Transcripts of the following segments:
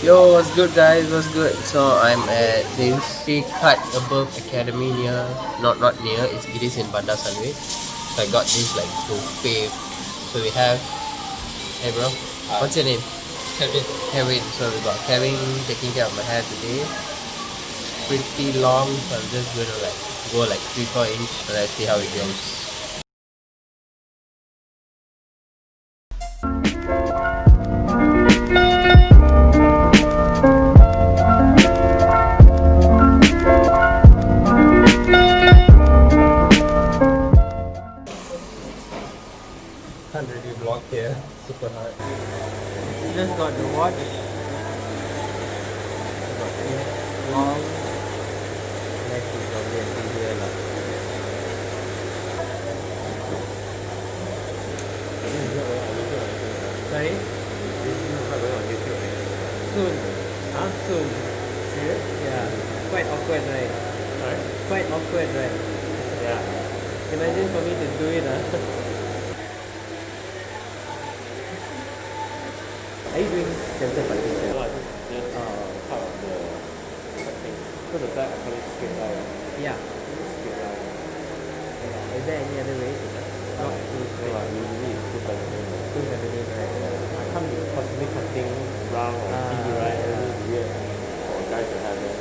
Yo, what's good, guys? What's good? So I'm at the UC Cut Above Academy near, not near. It is in Bandar Sunway. So I got this like buffet. So we have, hey bro, what's your name? Kevin. Kevin. So we got Kevin taking care of my hair today. Pretty long, so I'm just gonna like go like 3-4 inch. So let's see how it goes. 100 block here, super hard. Just got the watch. Got it long. Next is probably until here lah. Sorry? Soon. Soon. Serious? Yeah. Quite awkward, right? Sorry? Quite awkward, right? Yeah. Imagine for me to do it. Are you doing center partition? No, I just part of the thing. So the back I call it straight line. Yeah. Straight line. Is there any other way? Not too So straight. usually it's too centimeters. Too centimeters, right? I can't be possibly cutting round or Ah, T, right? yeah. It's weird for a guy to have that.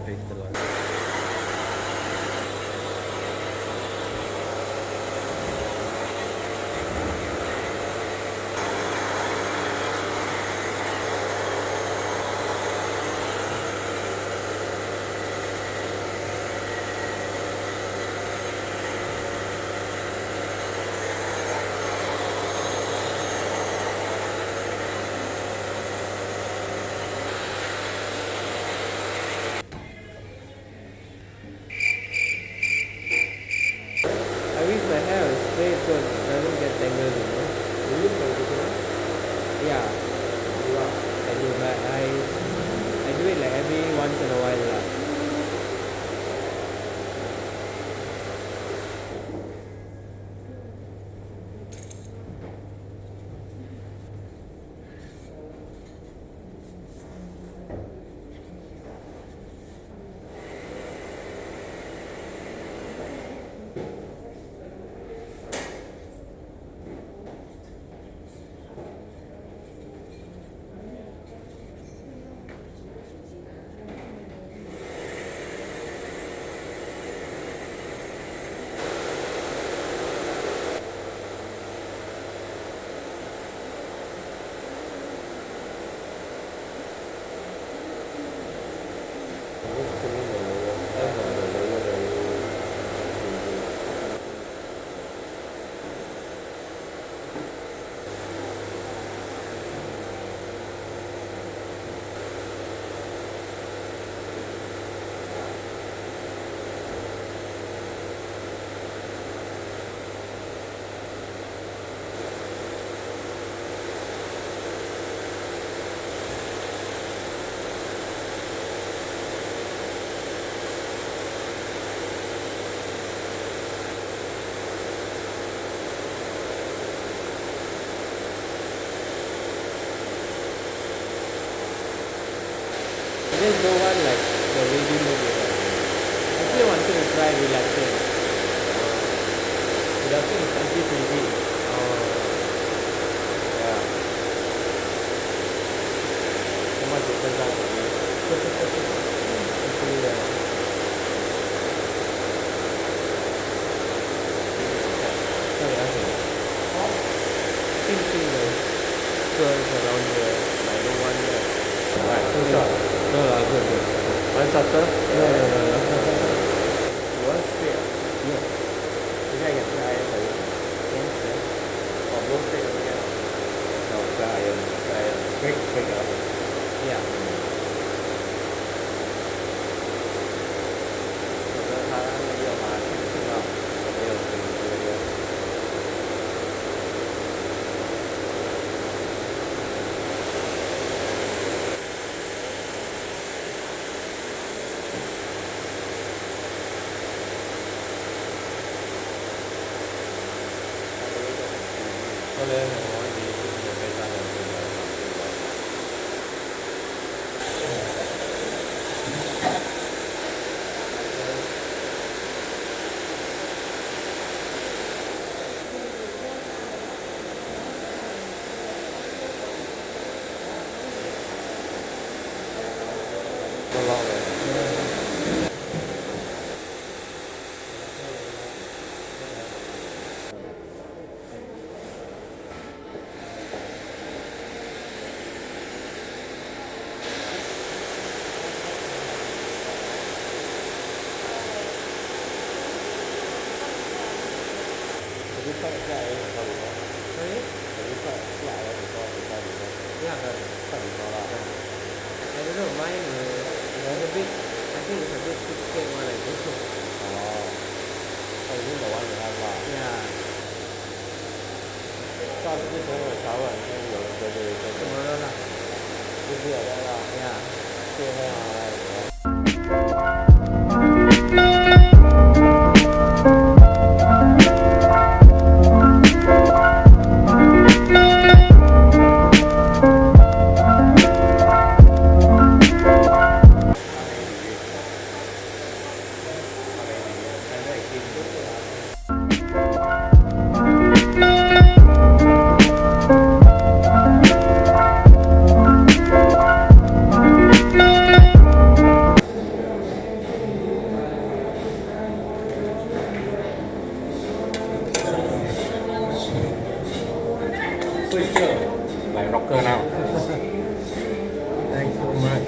Praise the Lord. I wish my hair was straight so it doesn't get tangled, you know? Do you professional? Yeah, You are. I do, but I do it like every once in a while lah. I'm just trimming the lower. The lower very easy. I just don't want like the wavy look, you know. I still wanted to try relaxing. Relaxing is anti-frizzy. Yeah. So much difference out for me. Actually, sorry, thinking the curls around here, I don't want that. Alright, too short. No, good, good. One shorter? No. You want straight? Yes. Maybe I can try iron for you. Yes, yes. Or blow straight over here. No, try iron. Try iron. Quick, Yeah. ก็เลยเห็นว่าดีจะไปสร้างอย่างอื่นเลยครับ ก็เลาะเลยรู้สึกใหญ่เลยครับผมเฮ้ยรู้สึกใหญ่เลยก็รู้สึกใหญ่เลยสั่งมาละ I don't know, mine was a bit, I think it's a bit too thick one, I think. อ๋อไอ้ที่บอกว่าอยู่ด้านล่าง Yeah, ก็ที่ผมกับเขาอ่ะก็อยู่เดินๆกัน tomorrow lah. ที่เดียวได้ละ Yeah. เที่ยวไม่เอาอะไรอย่างเงี้ย like rocker now. Thanks so much.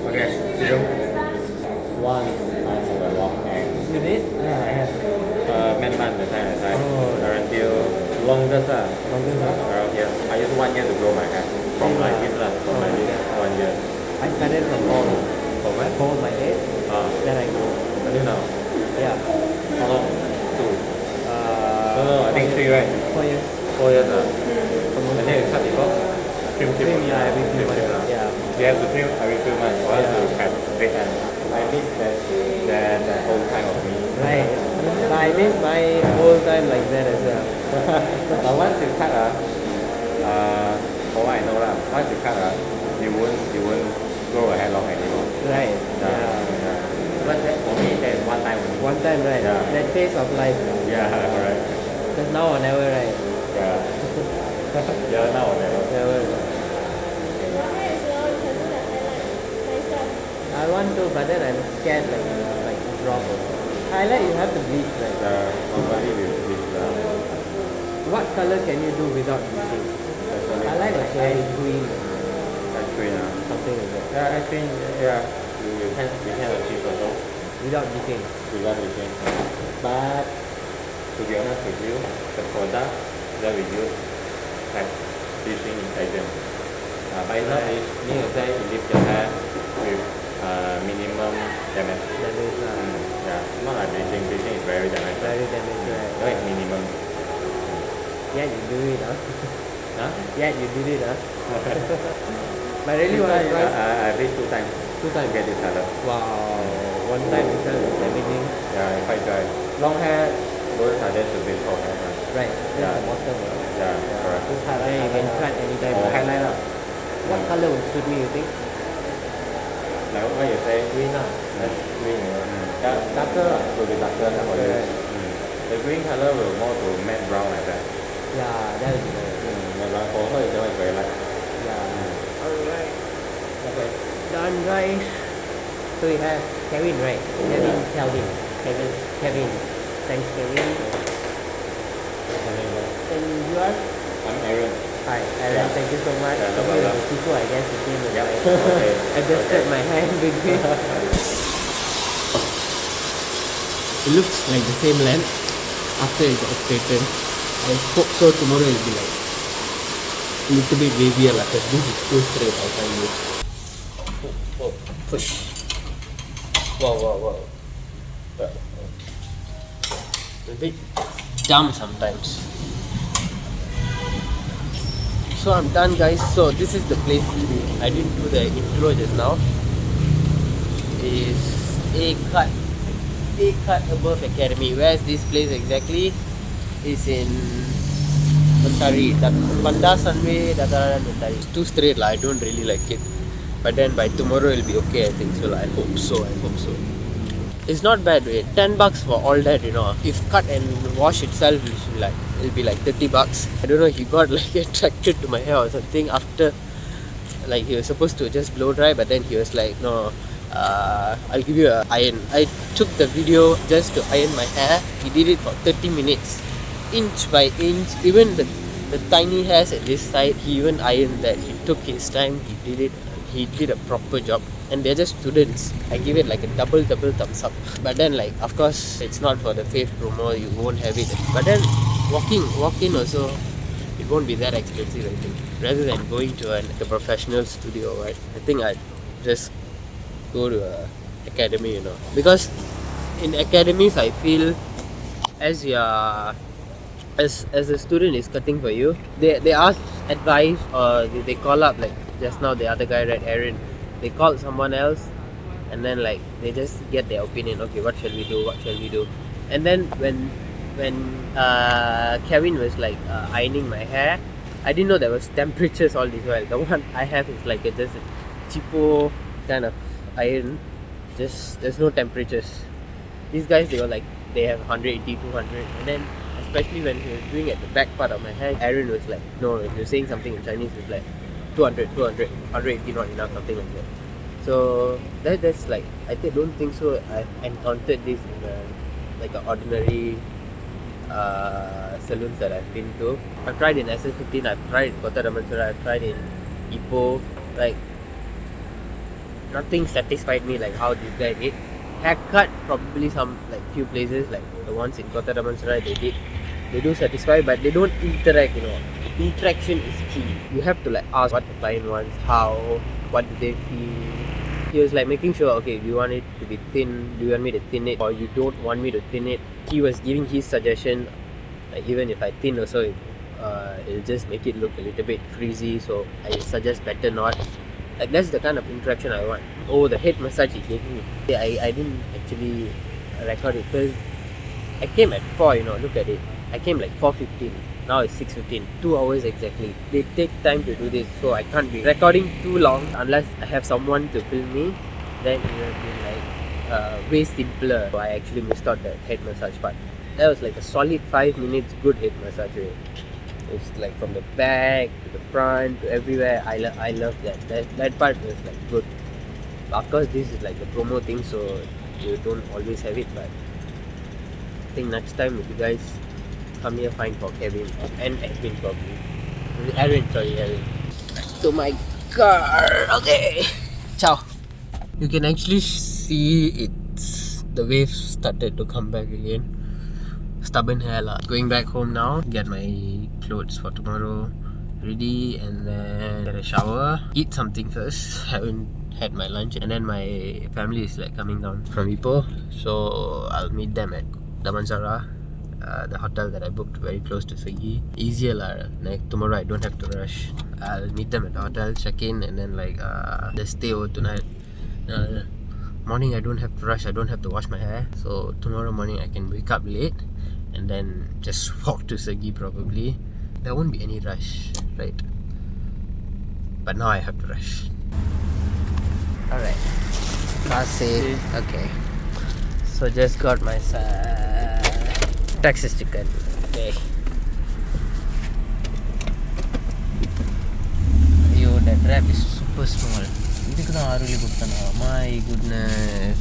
Okay, see you. One, I have a long hair. You did? Yeah, I have. แม่นๆthe time I time. Oh. Until longest Longest lah. around here. I use 1 year to grow my hair. From like this from like this 1 year. I started from bald. From where? Bald my head, then I grew. Until now. Yeah. How long? 2. No, I think 3 right? 4 years. 4 years I think you cut before? Trim, Yeah, every few months. lah. Yeah. You have to trim every 2 months for us to cut straight and I miss that whole time of me. Right. I miss my whole time like that as well. But once you cut for what I know lah, once you cut you won't grow a hair long anymore. Right. Yeah. Yeah. Yeah. But that, for me that is one time only. One time, right? Yeah. That phase of life. Yeah, correct. Because now or never, right? Yeah. Yeah, now or never. Never. I want to, but then I'm scared like drop. Highlight you have to bleach, right? Normally with What color can you do without bleaching? I like ice green, ice cream. something like that. Yeah, ice cream. Yeah, you can achieve also Without bleaching. without using. But to be honest with you, the product that we use has bleaching ingredient. But it's not mean to say you leave your hair with minimum damage. That is Yeah, not like bleaching. Bleaching is very damage. very damaged, right? That is minimum. Yeah, you do it, huh? Huh? Yeah, you did it, huh? But really, This want to time, try? I bleach 2 times. 2 times. To get this color. Wow. One time itself is damaging. Yeah, quite dry. Long hair, don't suggest to bleach whole hair. Right. That's Yeah. the bottom. Right? Yeah, correct. Then you can cut anytime. Or right? highlight lah. What color would suit me, you think? Like what you say, Green lah. that's green. Yeah, darker will be darker for you. Correct. The green color will more to matte brown like that. Yeah, that is good. Matte brown for her, that one is very light. Yeah. Alright. Okay. Done, guys. So we have Kevin, right? Kevin. Thanks, Kevin. And you are? I'm Aaron. Hi, Aaron. Yeah. Thank you so much. Yeah, no Thank you, problem. the people, I guess, who came and Yep. like, Okay. adjusted Okay. my hand between. It looks like the same length after it got straightened. I hope so tomorrow it will be like a little bit wavier lah, because this is too straight, I find it. Whoa, push. Wow. A bit dumb sometimes. So I'm done, guys. So this is the place. I didn't do the intro just now. Is A Cut Above Academy. Where's this place exactly? It's in Mentari. Bandar Sunway, Dataran, Mentari. It's too straight, I don't really like it. But then by tomorrow it'll be okay, I think so. I hope so. It's not bad, wait. $10 for all that, If cut and wash itself, it'll be like $30. I don't know, he got like attracted to my hair or something after, like he was supposed to just blow dry, but then he was like, no, I'll give you an iron. I took the video just to iron my hair. He did it for 30 minutes, inch by inch. Even the tiny hairs at this side, he even ironed that. He took his time, he did it. He did a proper job, and they're just students. I give it like a double thumbs up. But then, like, of course, it's not for the Fave promo, you won't have it. But then walk-in also, it won't be that expensive, I think. Rather than going to a professional studio, right? I think I'd just go to a academy, because in academies I feel as a student is cutting for you, they ask advice, or they call up, like just now the other guy, right, Aaron, they called someone else, and then like they just get their opinion. Okay, what shall we do, and then when Kevin was like ironing my hair, I didn't know there was temperatures all this while. The one I have is like just a cheapo kind of iron, just there's no temperatures. These guys, they were like, they have 180, 200, and then especially when he was doing at the back part of my hair, Aaron was like, no, if you're saying something in Chinese, it's like 200, 180 not enough, something like that. So that's like, I don't think so. I've encountered this in like an ordinary saloons that I've been to. I've tried in SS15, I've tried in Kota Damansara, I've tried in Ipoh. Like, nothing satisfied me like how this guy did. Haircut, probably some like few places, like the ones in Kota Damansara, they do satisfy, but they don't interact. Interaction is key. You have to like ask what the client wants, how, what do they feel. He was like making sure, okay, do you want it to be thin, do you want me to thin it, or you don't want me to thin it. He was giving his suggestion, like even if I thin also, it'll just make it look a little bit frizzy, so I suggest better not. Like, that's the kind of interaction I want. Oh, the head massage he gave me, I didn't actually record it because I came at 4, look at it. I came like 4:15, now it's 6:15, 2 hours exactly. They take time to do this, so I can't be recording too long unless I have someone to film me. Then it would have been like way simpler. So I actually missed out that head massage part. That was like a solid 5 minutes good head massage. It's like from the back to the front to everywhere. I love that part was like good. But of course this is like the promo thing, so you don't always have it, but I think next time if you guys come here, find for Kevin and Edwin probably. Aaron. To my car. Okay. Ciao. You can actually see the waves started to come back again. Stubborn hair lah. Going back home now, get my clothes for tomorrow ready, and then get a shower, eat something first. Haven't had my lunch, and then my family is like coming down from Ipoh, so I'll meet them at Damansara, the hotel that I booked very close to Segi. Easier lah. Like tomorrow I don't have to rush. I'll meet them at the hotel, check in, and then like just stay over tonight. Morning I don't have to rush, I don't have to wash my hair, so tomorrow morning I can wake up late and then just walk to Segi probably. There won't be any rush, right? But now I have to rush. Alright, car safe. Okay, so just got my Texas chicken. Okay. Yo, that wrap is super small. இதுக்கு தான் 6 கொடுத்தனா. My goodness.